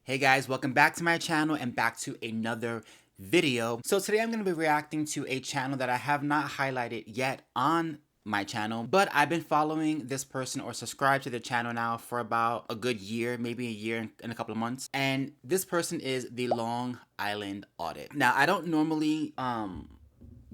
Hey guys, welcome back to my channel and back to another video. So today I'm going to be reacting to a channel that I have not highlighted yet on my channel, but I've been following this person or subscribed to the channel now for about a good year, maybe a year and a couple of months. And this person is the Long Island Audit. Now, I don't normally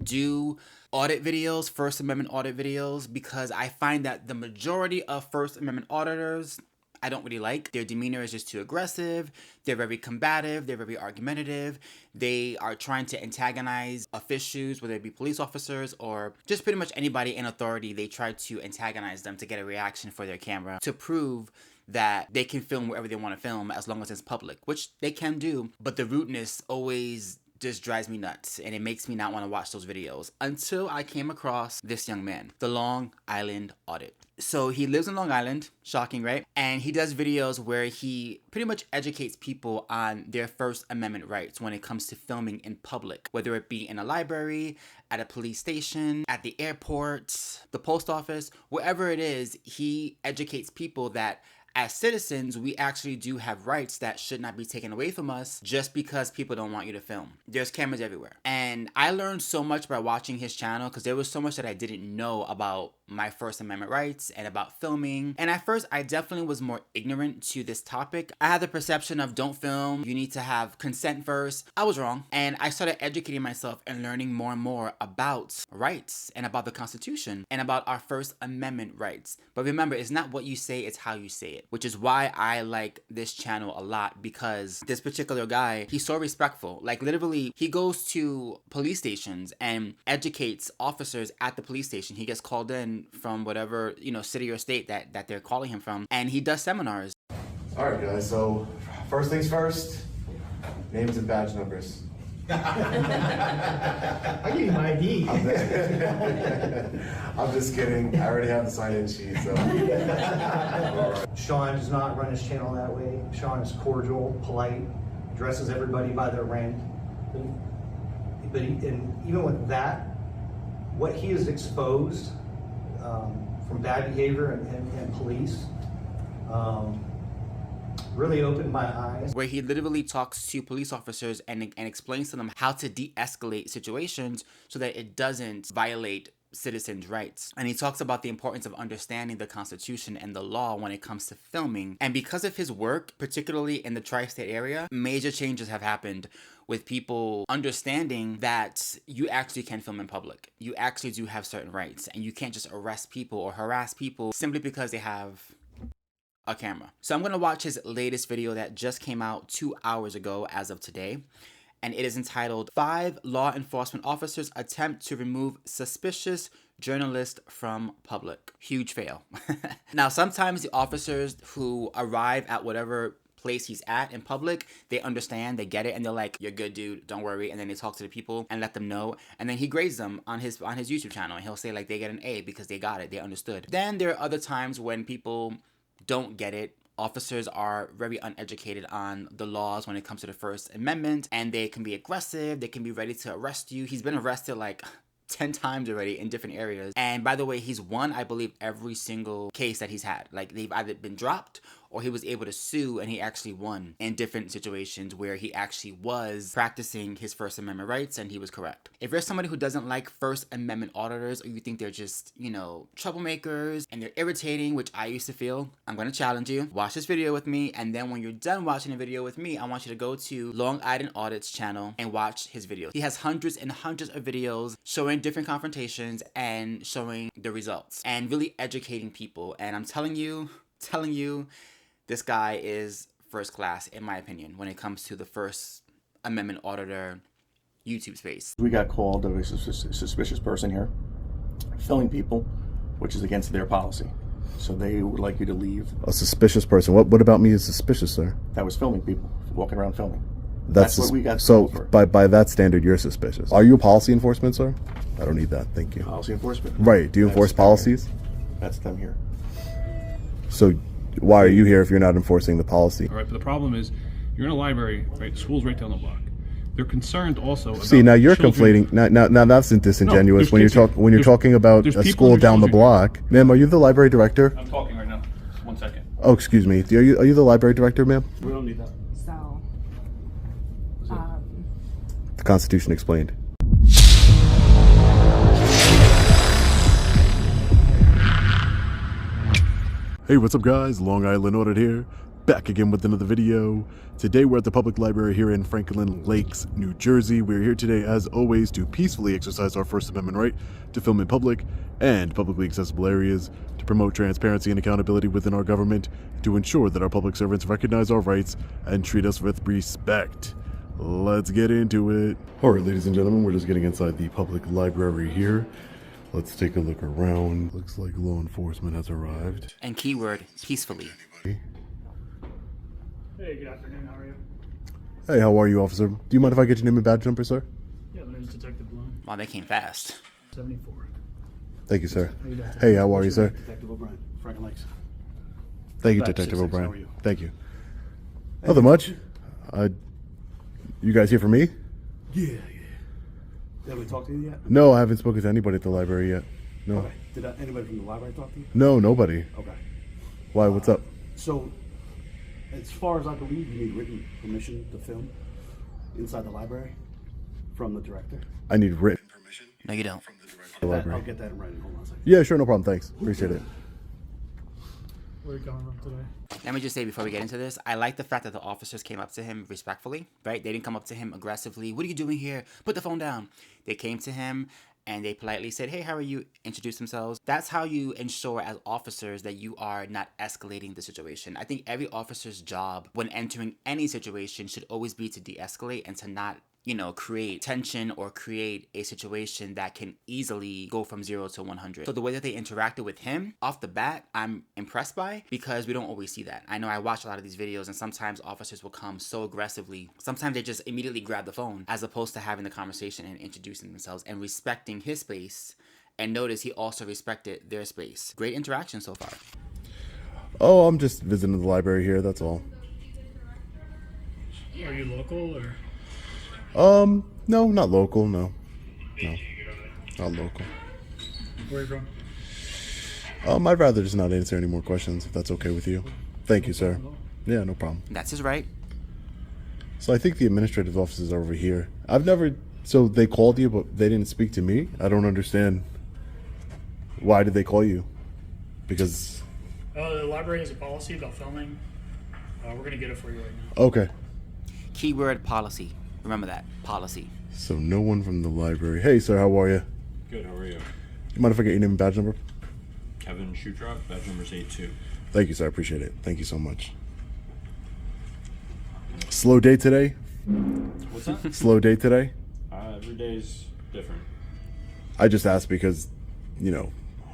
do audit videos, First Amendment audit videos, because I find that the majority of First Amendment auditors I don't really like. Their demeanor is just too aggressive. They're very combative. They're very argumentative. They are trying to antagonize officials, whether it be police officers or just pretty much anybody in authority. They try to antagonize them to get a reaction for their camera to prove that they can film wherever they want to film as long as it's public, which they can do. But the rudeness always just drives me nuts, and it makes me not want to watch those videos until I came across this young man, the Long Island Audit. So he lives in Long Island, shocking, right? And he does videos where he pretty much educates people on their First Amendment rights when it comes to filming in public, whether it be in a library, at a police station, at the airport, the post office, wherever it is. He educates people that as citizens, we actually do have rights that should not be taken away from us just because people don't want you to film. There's cameras everywhere. And I learned so much by watching his channel because there was so much that I didn't know about my First Amendment rights and about filming. And at first, I definitely was more ignorant to this topic. I had the perception of don't film, you need to have consent first. I was wrong. And I started educating myself and learning more and more about rights and about the Constitution and about our First Amendment rights. But remember, it's not what you say, it's how you say it. Which is why I like this channel a lot, because this particular guy, he's so respectful. Like literally, he goes to police stations and educates officers at the police station. He gets called in from whatever, city or state that they're calling him from, and he does seminars. All right, guys, so first things first, names and badge numbers. I give you my ID. I'm just kidding. I already have the sign-in sheet, so. Sean does not run his channel that way. Sean is cordial, polite, addresses everybody by their rank. And even with that, what he has exposed from bad behavior and police really opened my eyes. Where he literally talks to police officers and explains to them how to de-escalate situations so that it doesn't violate citizens' rights. And he talks about the importance of understanding the Constitution and the law when it comes to filming. And because of his work, particularly in the tri-state area, major changes have happened with people understanding that you actually can film in public. You actually do have certain rights, and you can't just arrest people or harass people simply because they have a camera. So I'm going to watch his latest video that just came out 2 hours ago as of today. And it is entitled 5 Law Enforcement Officers Attempt to Remove Suspicious Journalist from Public. Huge fail. Now, sometimes the officers who arrive at whatever place he's at in public, they understand, they get it, and they're like, you're good, dude, don't worry. And then they talk to the people and let them know, and then he grades them on his YouTube channel, and he'll say like they get an A because they got it, they understood. Then there are other times when people don't get it. Officers are very uneducated on the laws when it comes to the First Amendment, and they can be aggressive, they can be ready to arrest you. He's been arrested like 10 times already in different areas. And by the way, he's won, I believe, every single case that he's had. Like they've either been dropped or he was able to sue, and he actually won in different situations where he actually was practicing his First Amendment rights and he was correct. If you're somebody who doesn't like First Amendment auditors, or you think they're just, troublemakers and they're irritating, which I used to feel, I'm going to challenge you. Watch this video with me, and then when you're done watching the video with me, I want you to go to Long Island Audit's channel and watch his videos. He has hundreds and hundreds of videos showing different confrontations and showing the results and really educating people. And I'm telling you, this guy is first class, in my opinion, when it comes to the First Amendment auditor YouTube space. We got called of a suspicious person here, filming people, which is against their policy. So they would like you to leave. A suspicious person? What about me is suspicious, sir? That was filming people, walking around filming. That's what we got. So by that standard, you're suspicious. Are you a policy enforcement, sir? I don't need that, thank you. Policy enforcement. Right, do you enforce policies? That's them here. So why are you here if you're not enforcing the policy? All right, but the problem is, you're in a library, right? School's right down the block. They're concerned also about. See, now you're children. conflating. Now that's disingenuous. No, when you're talking about a school down the block. Ma'am, are you the library director? I'm talking right now. Just 1 second. Oh, excuse me. Are you the library director, ma'am? We don't need that. So No. The Constitution explained. Hey, what's up guys? Long Island Audit here, back again with another video. Today we're at the public library here in Franklin Lakes, New Jersey. We're here today as always to peacefully exercise our First Amendment right to film in public and publicly accessible areas, to promote transparency and accountability within our government, to ensure that our public servants recognize our rights and treat us with respect. Let's get into it. Alright ladies and gentlemen, we're just getting inside the public library here. Let's take a look around. Looks like law enforcement has arrived. And keyword, peacefully. Hey, good afternoon. How are you? Hey, how are you, officer? Do you mind if I get your name and badge number, sir? Yeah, my name is Detective Bloom. Wow, they came fast. 74. Thank you, sir. How you doing? Hey, how are you, sir? Detective O'Brien, Franklin Lakes. Thank you, Badge Detective 66. O'Brien. How are you? Thank you. Nothing much. You guys here for me? Yeah. Have we talked to you yet? No, I haven't spoken to anybody at the library yet. No. Okay. Did anybody from the library talk to you? No, nobody. Okay. Why, what's up? So, as far as I believe, you need written permission to film inside the library from the director. I need written permission. No, you don't. I'll get that in writing. Hold on a second. Yeah, sure, no problem. Thanks. Appreciate it. Where are you coming from today? Let me just say before we get into this, I like the fact that the officers came up to him respectfully, right? They didn't come up to him aggressively. What are you doing here? Put the phone down. They came to him and they politely said, hey, how are you? Introduce themselves. That's how you ensure as officers that you are not escalating the situation. I think every officer's job when entering any situation should always be to de-escalate and to not, create tension or create a situation that can easily go from 0 to 100. So the way that they interacted with him off the bat, I'm impressed by, because we don't always see that. I know I watch a lot of these videos and sometimes officers will come so aggressively. Sometimes they just immediately grab the phone as opposed to having the conversation and introducing themselves and respecting his space. And notice he also respected their space. Great interaction so far. Oh, I'm just visiting the library here, that's all. Are you local or? No, not local, no. No, not local. Where are you from? I'd rather just not answer any more questions, if that's okay with you. Thank you, sir. Yeah, no problem. That's his right. So I think the administrative offices are over here. So they called you, but they didn't speak to me? I don't understand. Why did they call you? Because... The library has a policy about filming. We're going to get it for you right now. Okay. Keyword, policy. Remember that. Policy. So no one from the library. Hey, sir, how are you? Good, how are you? You mind if I get your name and badge number? Kevin Shutrop, badge number's 82. Thank you, sir. I appreciate it. Thank you so much. Slow day today? What's that? Slow day today? Every day's different. I just asked because,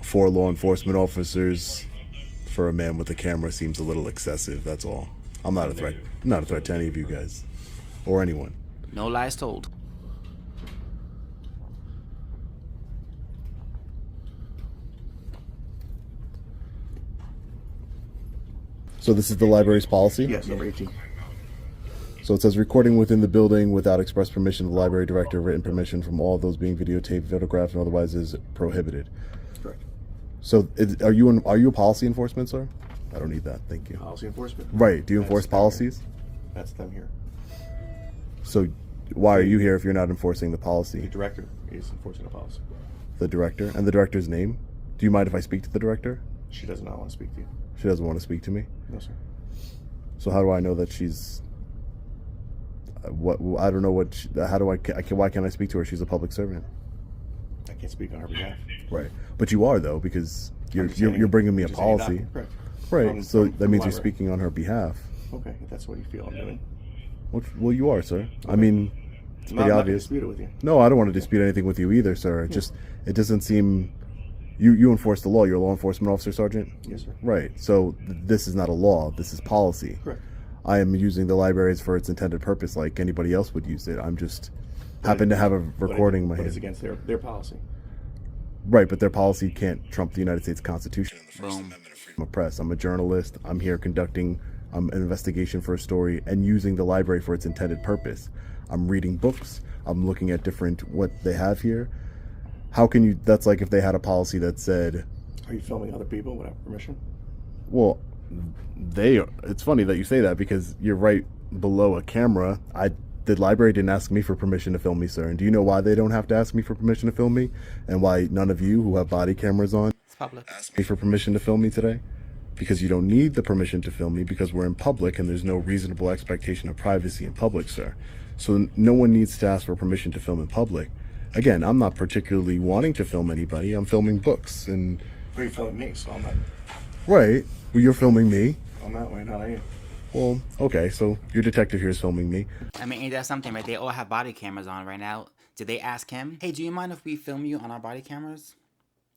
4 law enforcement officers for a man with a camera seems a little excessive, that's all. I'm not a threat. I'm not a threat to any of you guys. Or anyone. No lies told. So this is the library's policy? Yes, number 18. So it says recording within the building without express permission of the library director, written permission from all of those being videotaped, photographed, and otherwise is prohibited. Correct. So are you a policy enforcement, sir? I don't need that, thank you. Policy enforcement. Right, do you That's enforce them policies? here. That's them here. So why are you here if you're not enforcing the policy? The director is enforcing the policy. The director? And the director's name? Do you mind if I speak to the director? She does not want to speak to you. She doesn't want to speak to me? No, sir. So how do I know that she's... I don't know what... why can't I speak to her? She's a public servant. I can't speak on her behalf. Right. But you are, though, because I'm just saying- you're bringing me a I'm just saying policy. that. Correct. Right, so From that the means you're library. speaking on her behalf. Okay, if that's what you feel I'm doing. Well, you are, sir. I mean, it's I'm pretty not gonna obvious. dispute it with you. No, I don't want to dispute anything with you either, sir. It doesn't seem... You enforce the law. You're a law enforcement officer, Sergeant? Yes, sir. Right. So this is not a law. This is policy. Correct. I am using the libraries for its intended purpose like anybody else would use it. I'm just happen to have a recording in my But it's head. against their policy. Right, but their policy can't trump the United States Constitution. Boom. I'm a press. I'm a journalist. I'm here conducting an investigation for a story and using the library for its intended purpose. I'm reading books. I'm looking at what they have here. How can you... That's like if they had a policy that said... Are you filming other people without permission? Well, it's funny that you say that because you're right below a camera, the library didn't ask me for permission to film me, sir. And do you know why they don't have to ask me for permission to film me? And why none of you who have body cameras on It's public. asked me for permission to film me today? Because you don't need the permission to film me, because we're in public and there's no reasonable expectation of privacy in public, sir. So no one needs to ask for permission to film in public. Again, I'm not particularly wanting to film anybody. I'm filming books and... Well, you're filming me, so I'm not. Right. Well, you're filming me. I'm that way, not I am. Well, okay, so your detective here is filming me. I mean, ain't that something, right? They all have body cameras on right now. Did they ask him, hey, do you mind if we film you on our body cameras?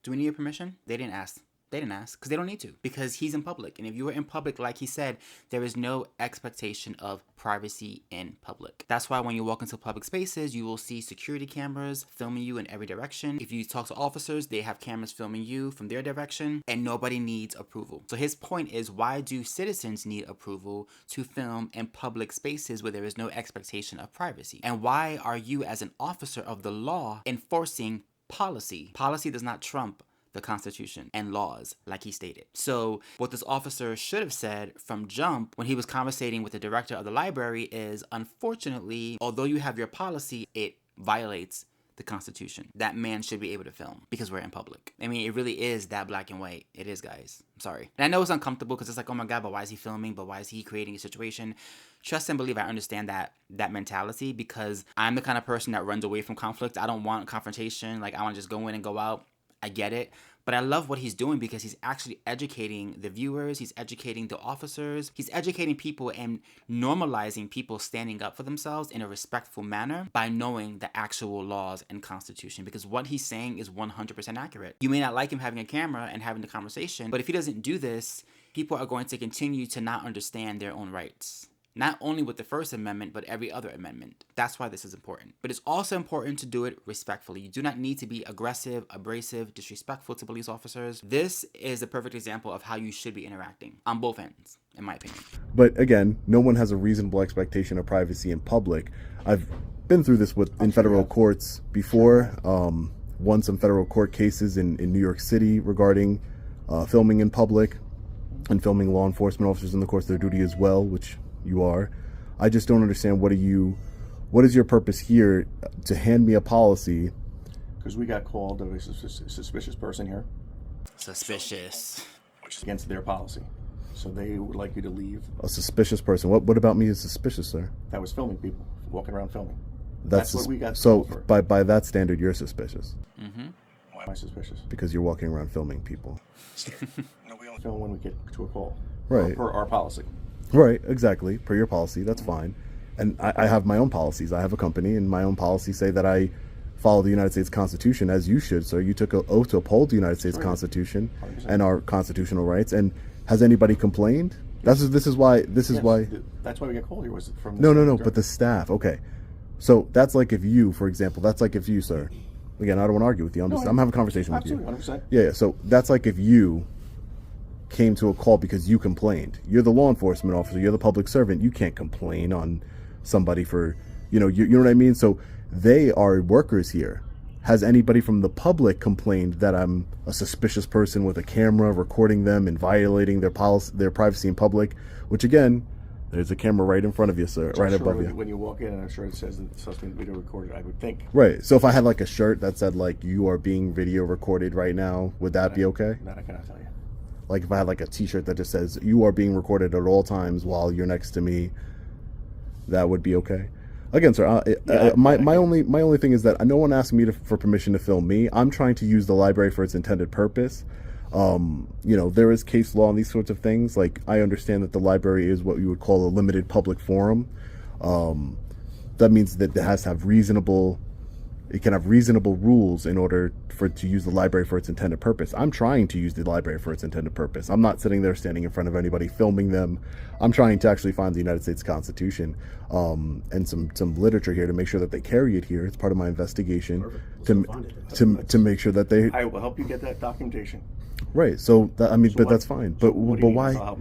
Do we need your permission? They didn't ask. They didn't ask because they don't need to, because he's in public. And if you were in public, like he said, there is no expectation of privacy in public. That's why when you walk into public spaces, you will see security cameras filming you in every direction. If you talk to officers, they have cameras filming you from their direction, and nobody needs approval. So his point is, why do citizens need approval to film in public spaces where there is no expectation of privacy? And why are you, as an officer of the law, enforcing policy? Policy does not trump the Constitution and laws, like he stated. So what this officer should have said from jump when he was conversating with the director of the library is, unfortunately, although you have your policy, it violates the Constitution. That man should be able to film because we're in public. I mean, it really is that black and white. It is, guys. I'm sorry. And I know it's uncomfortable because it's like, oh my God, but why is he filming? But why is he creating a situation? Trust and believe I understand that mentality, because I'm the kind of person that runs away from conflict. I don't want confrontation. Like, I want to just go in and go out. I get it. But I love what he's doing because he's actually educating the viewers. He's educating the officers. He's educating people and normalizing people standing up for themselves in a respectful manner by knowing the actual laws and Constitution, because what he's saying is 100% accurate. You may not like him having a camera and having the conversation, but if he doesn't do this, people are going to continue to not understand their own rights. Not only with the First Amendment, but every other amendment. That's why this is important. But it's also important to do it respectfully. You do not need to be aggressive, abrasive, disrespectful to police officers. This is a perfect example of how you should be interacting on both ends, in my opinion. But again, no one has a reasonable expectation of privacy in public. I've been through this in federal courts before. Won some federal court cases in New York City regarding filming in public and filming law enforcement officers in the course of their duty as well, which you are. I just don't understand what is your purpose here to hand me a policy? Because we got called of a suspicious person here. Suspicious. Which is against their policy. So they would like you to leave. A suspicious person. What about me is suspicious, sir? That was filming people, walking around filming. That's what we got. So by that standard, you're suspicious. Mm-hmm. Why am I suspicious? Because you're walking around filming people. No, we only film when we get to a call. Right. Per our policy. Right, exactly. Per your policy, that's fine. And I have my own policies. I have a company, and my own policies say that I follow the United States Constitution, as you should, sir. You took an oath to uphold the United States Constitution 100%. And our constitutional rights. And has anybody complained? This is why. That's why we got called here. Was from no. But the staff. Okay, so that's like if you, for example, that's like if you, sir. Again, I don't want to argue with you. I'm having a conversation with you. 100%. Yeah. So that's like if you came to a call because you complained. You're the law enforcement officer. You're the public servant. You can't complain on somebody for, you know what I mean? So they are workers here. Has anybody from the public complained that I'm a suspicious person with a camera recording them and violating their privacy in public? Which again, there's a camera right in front of you, sir, right above you. When you walk in, and I'm sure it says that it's supposed to be video recorded, I would think. Right. So if I had like a shirt that said like you are being video recorded right now, would that be okay? That I cannot tell you. Like if I had like a t-shirt that just says you are being recorded at all times while you're next to me, that would be okay. Again, sir, my only thing is that no one asked me for permission to film me. I'm trying to use the library for its intended purpose. There is case law on these sorts of things. Like, I understand that the library is what you would call a limited public forum. That means that it has to have it can have reasonable rules in order to use the library for its intended purpose. I'm trying to use the library for its intended purpose. I'm not sitting there standing in front of anybody filming them. I'm trying to actually find the United States Constitution and some literature here to make sure that they carry it here. It's part of my investigation to make sure that they. I will help you get that documentation. Right. So but that's fine. But why?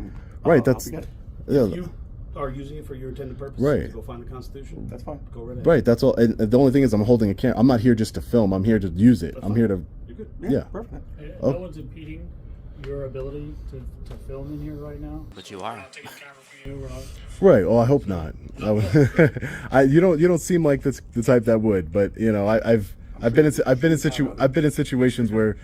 Right. That's yeah. You are using it for your intended purpose. Right. To go find the Constitution. That's fine. Go right ahead. Right. That's all. And the only thing is, I'm holding a camera. I'm not here just to film. I'm here to use it. I'm here to. You're good. Yeah. Perfect. No one's impeding your ability to film in here right now. But you are. I'll take a camera for you. Right. Oh, I hope not. You don't seem like the type that would. But you know, I've been in situations where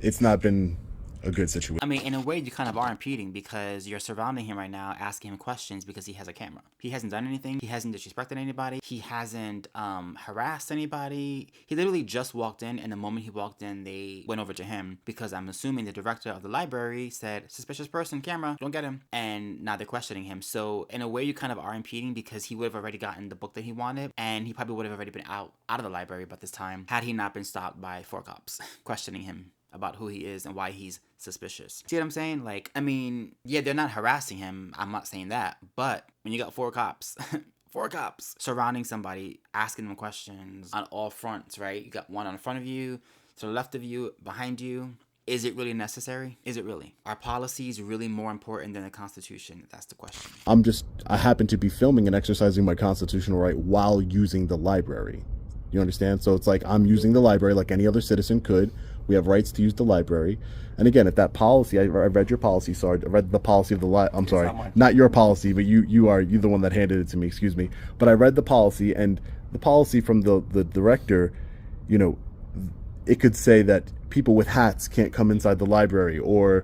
it's not been a good situation. I mean, in a way, you kind of are impeding because you're surrounding him right now, asking him questions because he has a camera. He hasn't done anything. He hasn't disrespected anybody. He hasn't harassed anybody. He literally just walked in, and the moment he walked in, they went over to him because I'm assuming the director of the library said, "Suspicious person, camera, don't get him." And now they're questioning him. So in a way, you kind of are impeding because he would have already gotten the book that he wanted, and he probably would have already been out of the library by this time had he not been stopped by 4 cops questioning him about who he is and why he's suspicious. See what I'm saying? Like, I mean, yeah, they're not harassing him. I'm not saying that. But when you got 4 cops, 4 cops surrounding somebody, asking them questions on all fronts, right? You got one on front of you, to the left of you, behind you. Is it really necessary? Is it really? Are policies really more important than the Constitution? That's the question. I happen to be filming and exercising my constitutional right while using the library. You understand? So it's like I'm using the library like any other citizen could. We have rights to use the library. And again, if that policy, I read your policy, Sarge. I read the policy of the I'm sorry, not your policy, but you're the one that handed it to me, excuse me. But I read the policy, and the policy from the director, you know, it could say that people with hats can't come inside the library, or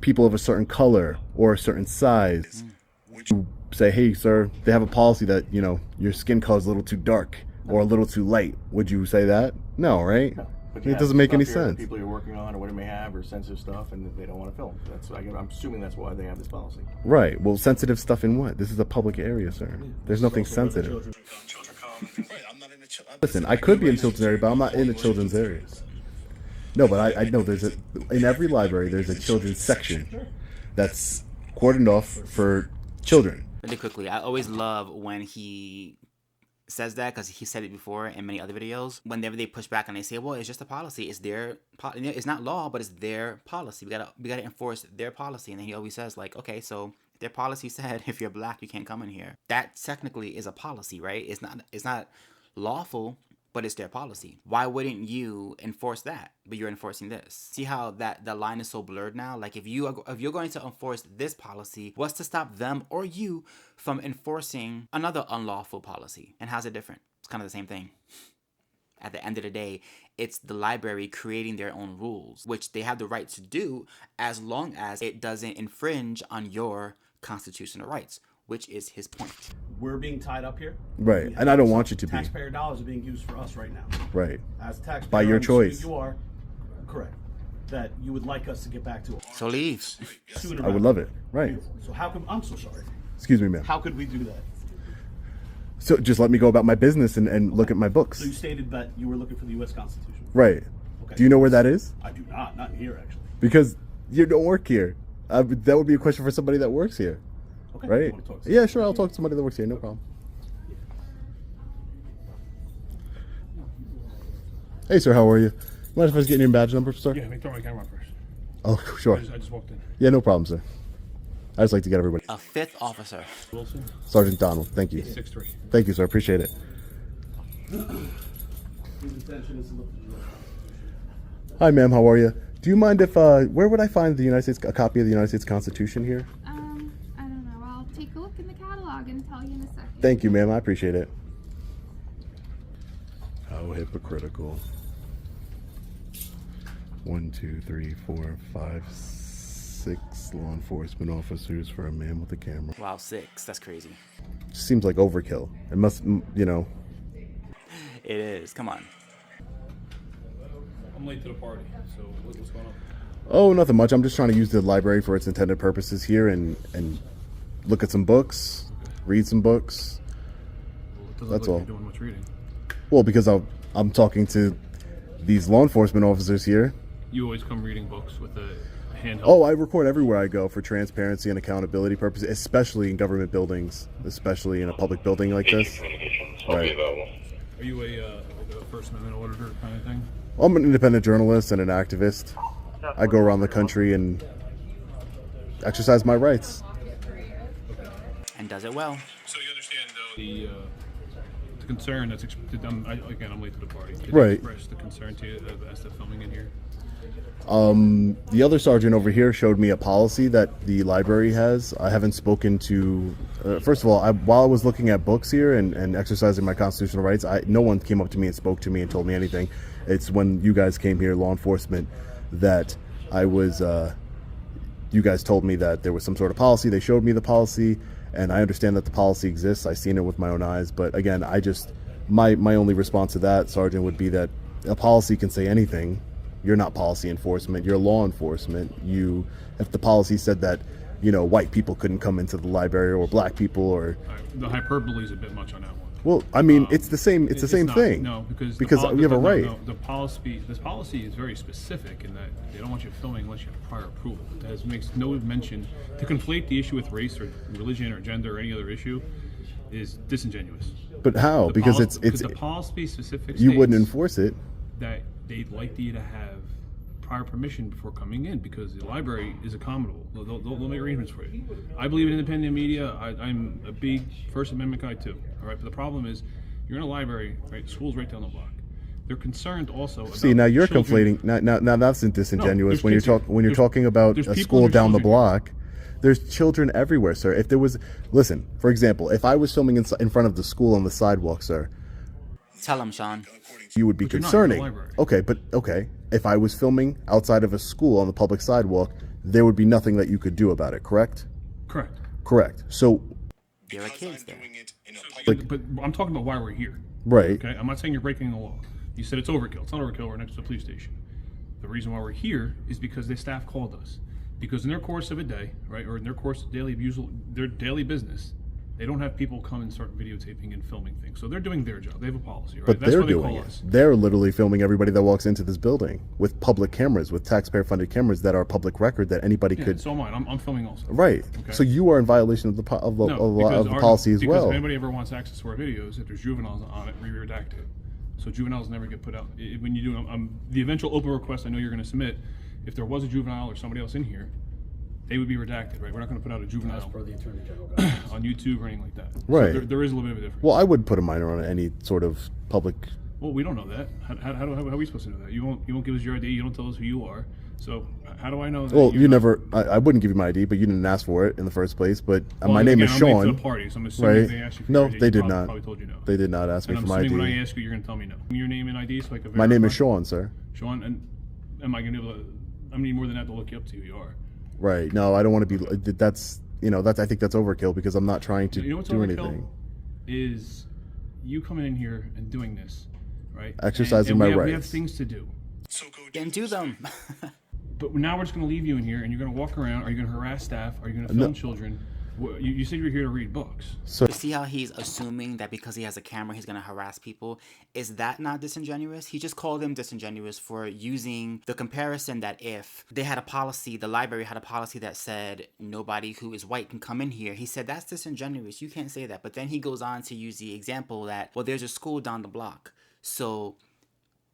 people of a certain color or a certain size. Would you say, hey, sir, they have a policy that, you know, your skin color is a little too dark or a little too light? Would you say that? No, right? No. It doesn't make any sense. People you're working on or what it may have or sensitive stuff, and they don't want to film. I'm assuming that's why they have this policy. Right. Well, sensitive stuff in what? This is a public area, sir. There's nothing sensitive. Listen, I could be in children's area, but I'm not in the children's area. No, but I know in every library there's a children's section that's cordoned off for children. Really quickly, I always love when he says that because he said it before in many other videos. Whenever they push back and they say, well, it's just a policy, it's their it's not law, but it's their policy, we gotta enforce their policy. And then he always says, like, okay, so their policy said if you're black you can't come in here. That technically is a policy, right? It's not lawful, but it's their policy. Why wouldn't you enforce that? But you're enforcing this. See how that line is so blurred now? Like, if you're going to enforce this policy, what's to stop them or you from enforcing another unlawful policy? And how's it different? It's kind of the same thing. At the end of the day, it's the library creating their own rules, which they have the right to do as long as it doesn't infringe on your constitutional rights, which is his point. We're being tied up here. Right. And I don't want you to be. Taxpayer dollars are being used for us right now. Right. As taxpayers. By your choice. You are correct. That you would like us to get back to. So leave. I would love it. Right. So how could, I'm so sorry. Excuse me, ma'am. How could we do that? So just let me go about my business and look at my books. So you stated that you were looking for the U.S. Constitution. Right. Okay. Do you know where that is? I do not. Not here, actually. Because you don't work here. That would be a question for somebody that works here. Okay. Right? You want to talk to Yeah, sure. I'll talk to somebody that works here. No problem. Hey, sir. How are you? Mind if I was getting your badge number, sir? Yeah, let me throw my camera first. Oh, sure. I just walked in. Yeah, no problem, sir. I just like to get everybody. A 5th officer. Wilson, Sergeant Donald. Thank you. 6'3". Thank you, sir. Appreciate it. His intention is to look for the U.S. Constitution. Hi, ma'am. How are you? Do you mind if where would I find a copy of the United States Constitution here? I don't know. I'll take a look in the catalog and tell you in a second. Thank you, ma'am. I appreciate it. How hypocritical. 1, 2, 3, 4, 5, 6 law enforcement officers for a man with a camera. Wow, 6. That's crazy. Seems like overkill. It must, you know. It is. Come on. I'm late to the party, so what's going on? Oh, nothing much. I'm just trying to use the library for its intended purposes here and look at some books, read some books. Well, it doesn't That's look all. like you're doing much reading. Well, because I'm talking to these law enforcement officers here. You always come reading books with a handheld. Oh, I record everywhere I go for transparency and accountability purposes, especially in government buildings, especially in a public building like this. Right. Are you a First Amendment auditor kind of thing? I'm an independent journalist and an activist. I go around the country and exercise my rights. And does it well. So you understand, though, the concern that's I'm late to the party. Did Right. you express the concern to you as to filming in here? The other sergeant over here showed me a policy that the library has. I haven't spoken to. First of all, while I was looking at books here and exercising my constitutional rights, no one came up to me and spoke to me and told me anything. It's when you guys came here, law enforcement, that I was. You guys told me that there was some sort of policy. They showed me the policy, and I understand that the policy exists. I've seen it with my own eyes. But again, my only response to that, Sergeant, would be that a policy can say anything. You're not policy enforcement. You're law enforcement. If the policy said that, white people couldn't come into the library or black people or. The hyperbole is a bit much on that one. Well, I mean, it's the same. It's the same not, thing. No, because we have a right. No, this policy is very specific in that they don't want you filming unless you have prior approval. It makes no mention to conflate the issue with race or religion or gender or any other issue is disingenuous. But how? Because it's the policy specific. You wouldn't enforce it. That they'd like you to have prior permission before coming in because the library is accommodable. They'll make arrangements for you. I believe in independent media. I'm a big First Amendment guy too. All right, but the problem is you're in a library, right? School's right down the block. They're concerned also. See, now you're conflating. Now that's disingenuous. When you're talking about a school down the block. There's children everywhere, sir. If there was, listen, for example, if I was filming in front of the school on the sidewalk, sir. Tell him, Sean. You would be concerning. Okay. If I was filming outside of a school on the public sidewalk, there would be nothing that you could do about it, correct? Correct. So there are kids there. But I'm talking about why we're here. Right. Okay. I'm not saying you're breaking the law. You said it's overkill. It's not overkill. We're next to the police station. The reason why we're here is because the staff called us. Because in their course of a day, right, or in their course of their daily business, they don't have people come and start videotaping and filming things. So they're doing their job. They have a policy, right? But That's they're why they doing call it. us. They're literally filming everybody that walks into this building with public cameras, with taxpayer-funded cameras that are public record that anybody could. So am I. I'm filming also. Right. Okay. So you are in violation of the policy as well. Because if anybody ever wants access to our videos, if there's juveniles on it, we redact it. So juveniles never get put out. When you do the eventual open request, I know you're going to submit. If there was a juvenile or somebody else in here, they would be redacted, right? We're not going to put out a juvenile As per the Attorney General on YouTube or anything like that. Right. So there is a little bit of a difference. Well, I would put a minor on any sort of public. Well, we don't know that. How are we supposed to know that? You won't give us your ID. You don't tell us who you are. So how do I know that? Well, you never. I wouldn't give you my ID, but you didn't ask for it in the first place. But my name is Sean. I'm late to the party, so I'm assuming right? they asked you for no, your ID. they did not. Probably told you no. They did not ask me for my ID. And I'm assuming when I ask you, you're going to tell me no. Your name and ID, so I can verify. My name is Sean, sir. Sean, and am I going to be able to? I need more than that to look you up to. You are. Right. No, I don't want to be. That's I think that's overkill because I'm not trying to what's do overkill anything. Is you coming in here and doing this, right? Exercising my rights. We have things to do. So go then do them. But now we're just going to leave you in here, and you're going to walk around. Are you going to harass staff? Are you going to film children? You said you were here to read books. So you see how he's assuming that because he has a camera, he's going to harass people? Is that not disingenuous? He just called him disingenuous for using the comparison that if they had a policy, the library had a policy that said nobody who is white can come in here. He said that's disingenuous. You can't say that. But then he goes on to use the example that, well, there's a school down the block. So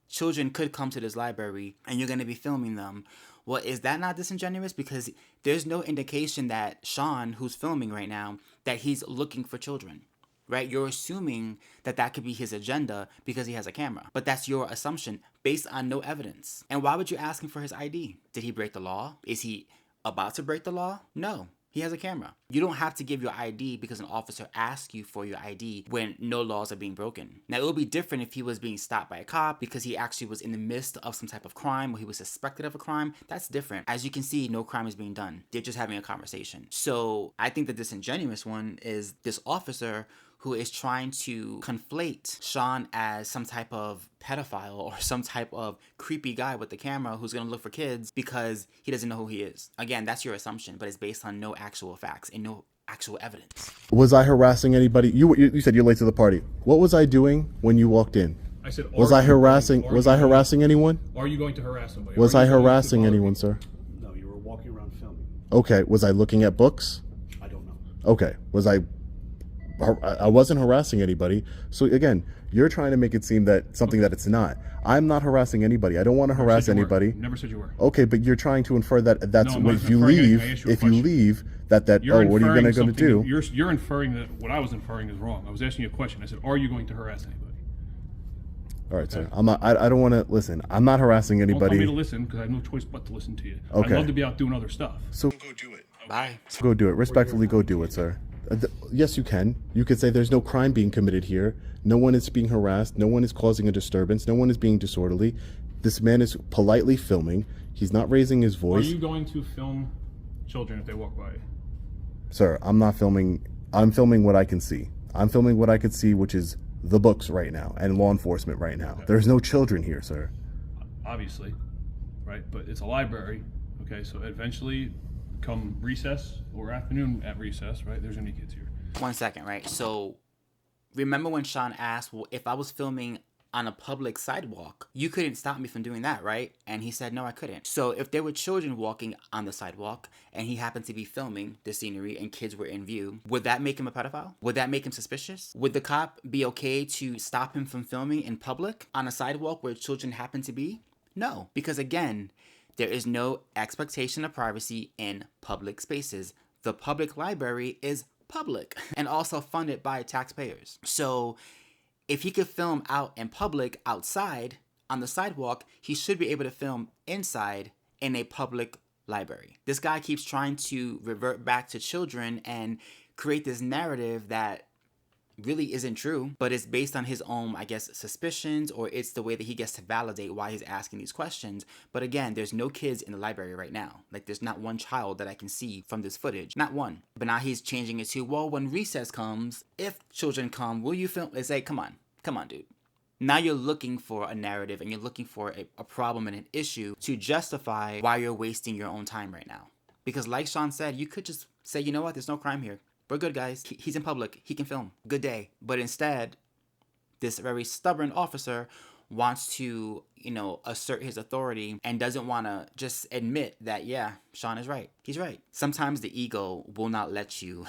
children could come to this library and you're going to be filming them. Well, is that not disingenuous? Because there's no indication that Sean, who's filming right now, that he's looking for children, right? You're assuming that that could be his agenda because he has a camera. But that's your assumption based on no evidence. And why would you ask him for his ID? Did he break the law? Is he about to break the law? No. He has a camera. You don't have to give your ID because an officer asks you for your ID when no laws are being broken. Now, it would be different if he was being stopped by a cop because he actually was in the midst of some type of crime or he was suspected of a crime. That's different. As you can see, no crime is being done. They're just having a conversation. So I think the disingenuous one is this officer who is trying to conflate Sean as some type of pedophile or some type of creepy guy with the camera who's going to look for kids because he doesn't know who he is. Again, that's your assumption, but it's based on no actual facts and no actual evidence. Was I harassing anybody? You said you're late to the party. What was I doing when you walked in? I said, was I harassing anyone? Are you going to harass somebody? Was I harassing anyone, sir? No, you were walking around filming. Okay. Was I looking at books? I don't know. Okay. I wasn't harassing anybody. So again, you're trying to make it seem that something that it's not. I'm not harassing anybody. I don't want to harass anybody. Never said you were. Okay, but you're trying to infer that that's if you leave, that what are you going to do? You're inferring that what I was inferring is wrong. I was asking you a question. I said, are you going to harass anybody? All right, sir. I'm not. I don't want to listen. I'm not harassing Don't tell me anybody. to listen because I have no choice but to listen to you. Okay. I'd love to be out doing other stuff. So Go do it. Bye. go do it. Respectfully, go do it, sir. Yes, you can. You could say there's no crime being committed here. No one is being harassed. No one is causing a disturbance. No one is being disorderly. This man is politely filming. He's not raising his Are voice. you going to film children if they walk by? Sir, I'm not filming. I'm filming what I can see. I'm filming what I could see, which is the books right now and law enforcement right now. There's no children here, sir. Obviously, right? But it's a library, okay? So eventually, come recess or afternoon at recess, right? There's gonna be kids here. 1 second, right? So remember when Sean asked, well, if I was filming on a public sidewalk, you couldn't stop me from doing that, right? And he said, no, I couldn't. So if there were children walking on the sidewalk and he happened to be filming the scenery and kids were in view, would that make him a pedophile? Would that make him suspicious? Would the cop be okay to stop him from filming in public on a sidewalk where children happen to be? No, because again, there is no expectation of privacy in public spaces. The public library is public and also funded by taxpayers. So if he could film out in public outside on the sidewalk, he should be able to film inside in a public library. This guy keeps trying to revert back to children and create this narrative that really isn't true, but it's based on his own, I guess, suspicions, or it's the way that he gets to validate why he's asking these questions. But again, there's no kids in the library right now. Like, there's not one child that I can see from this footage. Not one. But now he's changing it to, well, when recess comes, if children come, will you film? It's like, come on, dude. Now you're looking for a narrative and you're looking for a problem and an issue to justify why you're wasting your own time right now. Because like Sean said, you could just say, you know what, there's no crime here. We're good, guys. He's in public. He can film. Good day. But instead, this very stubborn officer wants to, assert his authority and doesn't want to just admit that, yeah, Sean is right. He's right. Sometimes the ego will not let you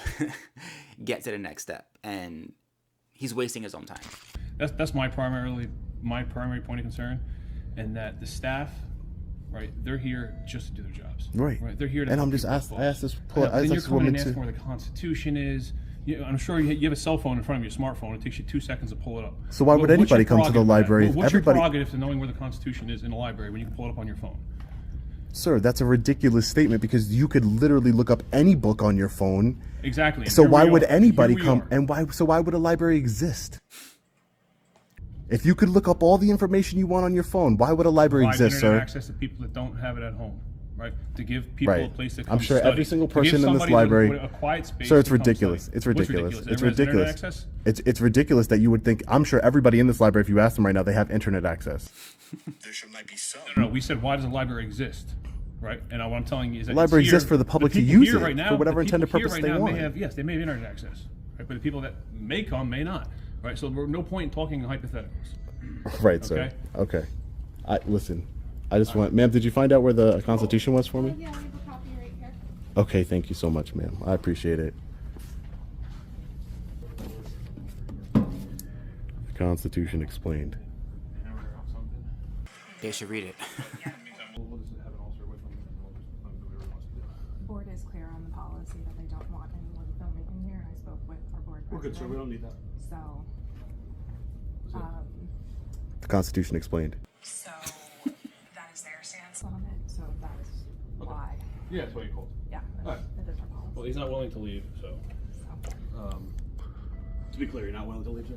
get to the next step. And he's wasting his own time. That's my primary point of concern, and that the staff, right, they're here just to do their jobs. Right. They're here to. And help I'm just people asked. with I asked this. then you're coming woman and asking too. where the Constitution is. I'm sure you have a cell phone in front of your smartphone. It takes you 2 seconds to pull it up. So why would What's anybody your come to the prerogative? library? What's Everybody, your prerogative to knowing where the Constitution is in the library when you can pull it up on your phone? Sir, that's a ridiculous statement because you could literally look up any book on your phone. Exactly. So Here why we would are. anybody Here we come? are. And why? So why would a library exist? If you could look up all the information you want on your phone, why would a library Provide exist, internet sir? access to people that don't have it at home, right? To give people a Right. place to come I'm sure study. every single To give person in this somebody library, a quiet space sir, it's to come ridiculous. study. It's What's ridiculous. It's Everyone has internet ridiculous. access? It's ridiculous that you would think. I'm sure everybody in this library, if you ask them right now, they have internet access. There might be some. No, we said, why does a library exist? Right? And what I'm telling you is that The library it's here- exists for the public to people use here it right now, for whatever the people intended here purpose right they now want. they may have internet access, right? But the people that may come may not, right? So there's no point in talking in hypotheticals. Right, sir. Okay. Listen. I just want, ma'am. Did you find out where the Constitution was for me? Yeah, we have a copy right here. Okay. Thank you so much, ma'am. I appreciate it. The Constitution explained. They should read it. The board is clear on the policy that they don't want anyone filming in here. I spoke with our board We're good, sir. We president. don't need that. So, The Constitution explained. so that is their stance on it. So that is why. Yeah, that's what you called. Yeah, All right. it is our policy. Well, he's not willing to leave, so. To be clear, you're not willing to leave, sir?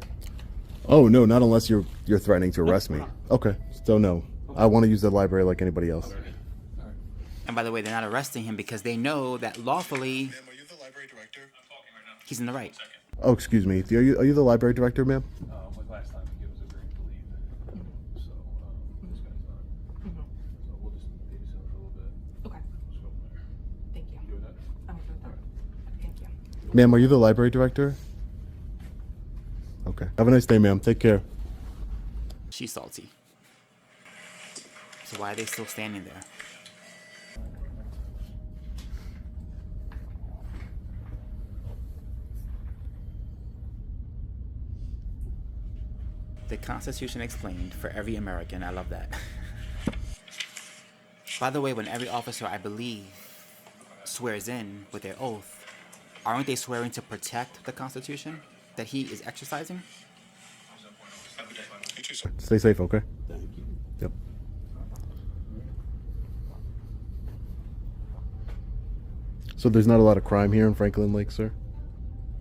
Oh no, not unless you're threatening to arrest me. Okay. So no, I want to use the library like anybody else. And by the way, they're not arresting him because they know that lawfully Ma'am, are you the library director? he's in the right. Oh, excuse me. Are you the library director, ma'am? Like last time, he gave us a green to leave. So, this guy's not. So we'll just babysit him for a little bit. Okay. Let's go from there. Thank you. You good with that? I'm good with that. Thank you. Ma'am, are you the library director? Okay. Have a nice day, ma'am. Take care. She's salty. So why are they still standing there? The Constitution explained for every American. I love that. By the way, when every officer, I believe, swears in with their oath, aren't they swearing to protect the Constitution that he is exercising? You too. Stay safe, okay? Thank you. Yep. So there's not a lot of crime here in Franklin Lake, sir?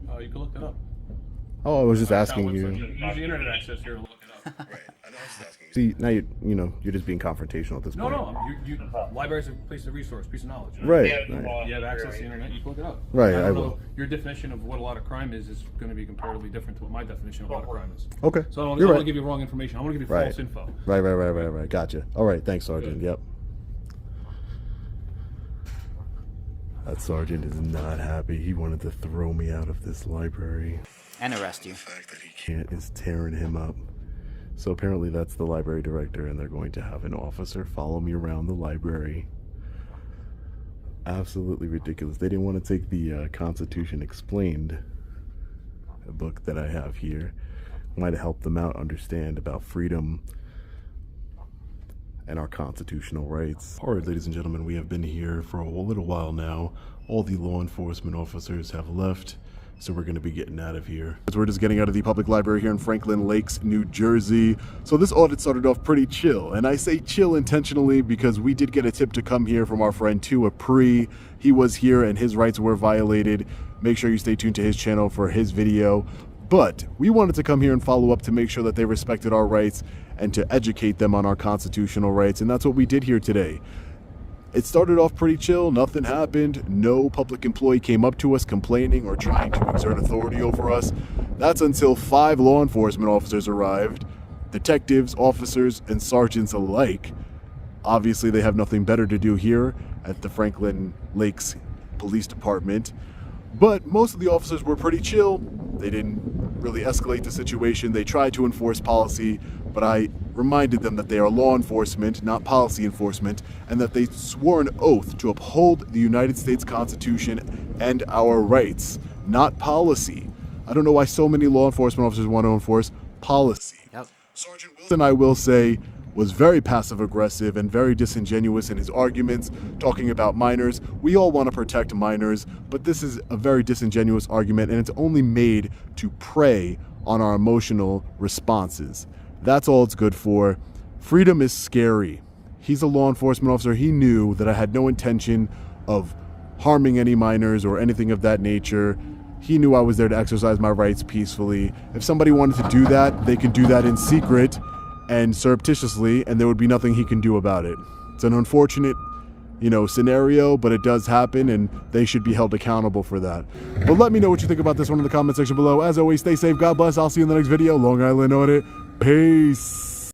Oh, you can look that up. Oh, I was just asking Use you. the internet access here to look it up. See, now you're just being confrontational at this No, point. no. Library's a place of resource, piece of knowledge. Right. You have access to the internet, you can look it up. Right, I I don't will. know, your definition of what a lot of crime is going to be comparatively different to what my definition of a lot of crime is. Okay. So I don't You're want right. to give you wrong information. I want to give you Right. false info. Right. Gotcha. All right. Thanks, Sergeant. Good. Yep. That sergeant is not happy. He wanted to throw me out of this library. And arrest you. The fact that he can't is tearing him up. So apparently that's the library director, and they're going to have an officer follow me around the library. Absolutely ridiculous. They didn't want to take the Constitution Explained, a book that I have here. Might have helped them out understand about freedom and our constitutional rights. All right, ladies and gentlemen, we have been here for a little while now. All the law enforcement officers have left, so we're going to be getting out of here. So we're just getting out of the public library here in Franklin Lakes, New Jersey. So this audit started off pretty chill, and I say chill intentionally because we did get a tip to come here from our friend Tua Pre. He was here and his rights were violated. Make sure you stay tuned to his channel for his video. But we wanted to come here and follow up to make sure that they respected our rights and to educate them on our constitutional rights, and that's what we did here today. It started off pretty chill, nothing happened, no public employee came up to us complaining or trying to exert authority over us. That's until 5 law enforcement officers arrived, detectives, officers, and sergeants alike. Obviously, they have nothing better to do here at the Franklin Lakes Police Department. But most of the officers were pretty chill. They didn't really escalate the situation. They tried to enforce policy, but I reminded them that they are law enforcement, not policy enforcement, and that they swore an oath to uphold the United States Constitution and our rights, not policy. I don't know why so many law enforcement officers want to enforce policy. Yep. Sergeant Wilson, I will say, was very passive-aggressive and very disingenuous in his arguments, talking about minors. We all want to protect minors, but this is a very disingenuous argument, and it's only made to prey on our emotional responses. That's all it's good for. Freedom is scary. He's a law enforcement officer. He knew that I had no intention of harming any minors or anything of that nature. He knew I was there to exercise my rights peacefully. If somebody wanted to do that, they could do that in secret and surreptitiously, and there would be nothing he can do about it. It's an unfortunate, scenario, but it does happen, and they should be held accountable for that. But let me know what you think about this one in the comment section below. As always, stay safe, God bless. I'll see you in the next video. Long Island Audit. Peace.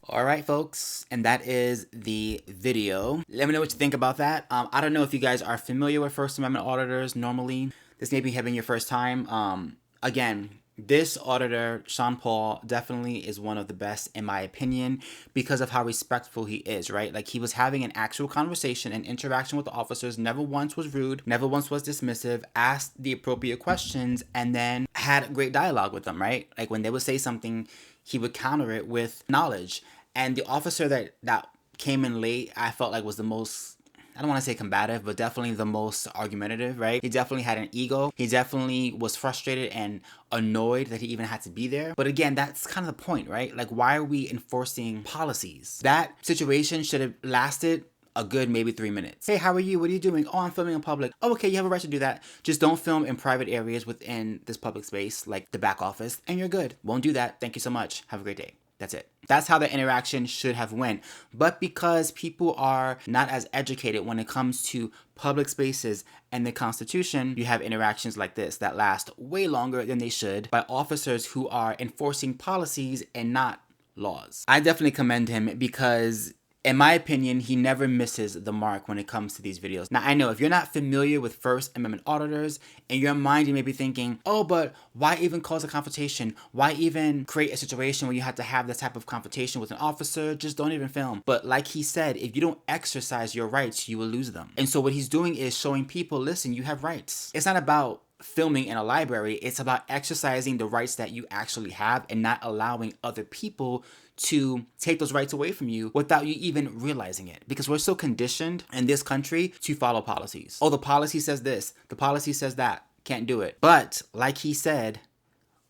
All right, folks, and that is the video. Let me know what you think about that. I don't know if you guys are familiar with First Amendment auditors normally. This may be having your first time. Again, this auditor, Sean Paul, definitely is one of the best in my opinion because of how respectful he is, right? Like, he was having an actual conversation and interaction with the officers, never once was rude, never once was dismissive, asked the appropriate questions, and then had great dialogue with them, right? Like, when they would say something, he would counter it with knowledge. And the officer that came in late, I felt like was the most, I don't want to say combative, but definitely the most argumentative, right? He definitely had an ego. He definitely was frustrated and annoyed that he even had to be there. But again, that's kind of the point, right? Like, why are we enforcing policies? That situation should have lasted a good maybe 3 minutes. Hey, how are you? What are you doing? Oh, I'm filming in public. Oh, okay, you have a right to do that. Just don't film in private areas within this public space, like the back office, and you're good. Won't do that. Thank you so much. Have a great day. That's it. That's how the interaction should have went. But because people are not as educated when it comes to public spaces and the Constitution, you have interactions like this that last way longer than they should by officers who are enforcing policies and not laws. I definitely commend him because, in my opinion, he never misses the mark when it comes to these videos. Now, I know if you're not familiar with First Amendment auditors, in your mind you may be thinking, oh, but why even cause a confrontation? Why even create a situation where you have to have this type of confrontation with an officer? Just don't even film. But like he said, if you don't exercise your rights, you will lose them. And so what he's doing is showing people, listen, you have rights. It's not about filming in a library. It's about exercising the rights that you actually have and not allowing other people to take those rights away from you without you even realizing it. Because we're so conditioned in this country to follow policies. Oh, the policy says this, the policy says that, can't do it. But like he said,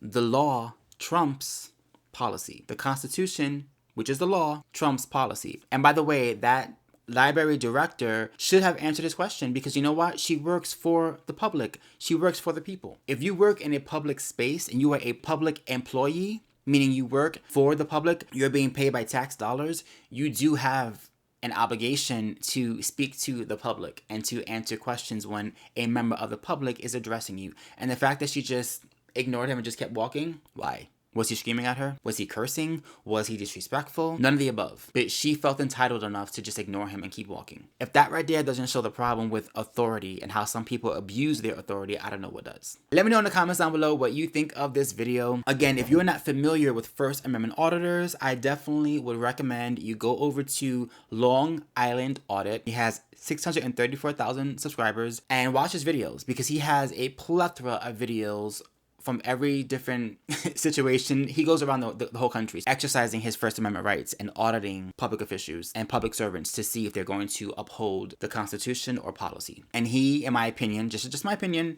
the law trumps policy. The Constitution, which is the law, trumps policy. And by the way, that library director should have answered this question, because you know what? She works for the public. She works for the people. If you work in a public space and you are a public employee, meaning you work for the public, you're being paid by tax dollars, you do have an obligation to speak to the public and to answer questions when a member of the public is addressing you. And the fact that she just ignored him and just kept walking, why? Was he screaming at her? Was he cursing? Was he disrespectful? None of the above. But she felt entitled enough to just ignore him and keep walking. If that right there doesn't show the problem with authority and how some people abuse their authority, I don't know what does. Let me know in the comments down below what you think of this video. Again, if you're not familiar with First Amendment auditors, I definitely would recommend you go over to Long Island Audit. He has 634,000 subscribers, and watch his videos, because he has a plethora of videos from every different situation. He goes around the whole country exercising his First Amendment rights and auditing public officials and public servants to see if they're going to uphold the Constitution or policy. And he, in my opinion, just my opinion,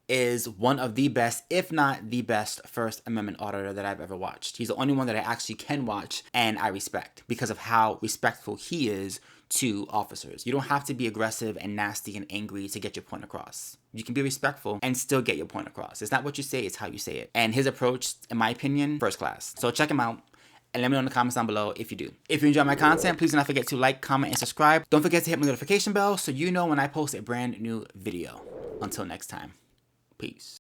is one of the best, if not the best, First Amendment auditor that I've ever watched. He's the only one that I actually can watch and I respect, because of how respectful he is to officers. You don't have to be aggressive and nasty and angry to get your point across. You can be respectful and still get your point across. It's not what you say, it's how you say it. And his approach, in my opinion, first class. So check him out. And let me know in the comments down below if you do. If you enjoy my content, please do not forget to like, comment, and subscribe. Don't forget to hit my notification bell so you know when I post a brand new video. Until next time, peace.